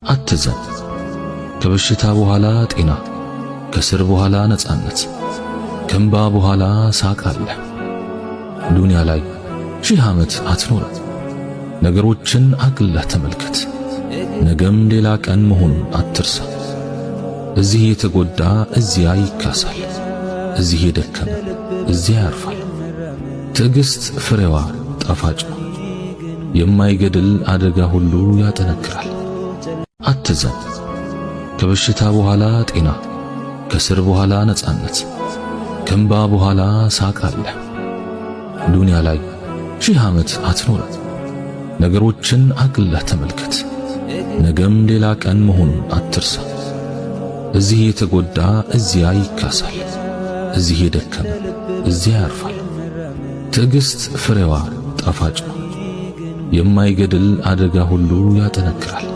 አትዘን። ከበሽታ በኋላ ጤና፣ ከስር በኋላ ነጻነት፣ ከእንባ በኋላ ሳቅ አለ። ዱንያ ላይ 1000 ዓመት አትኖርም። ነገሮችን አቅልለህ ተመልከት። ነገም ሌላ ቀን መሆኑን አትርሳ። እዚህ የተጎዳ እዚያ ይካሳል። እዚህ የደከመ እዚያ ያርፋል። ትዕግስት ፍሬዋ ጣፋጭ ነው። የማይገድል አደጋ ሁሉ ያጠነክራል። አትዘን። ከበሽታ በኋላ ጤና፣ ከስር በኋላ ነጻነት፣ ከእንባ በኋላ ሳቅ አለ። ዱንያ ላይ 1000 ዓመት አትኖርም። ነገሮችን አቅልለህ ተመልከት። ነገም ሌላ ቀን መሆኑን አትርሳ። እዚህ የተጎዳ እዚያ ይካሳል። እዚህ የደከመ እዚያ ያርፋል። ትዕግስት ፍሬዋ ጣፋጭ ነው። የማይገድል አደጋ ሁሉ ያጠነክራል።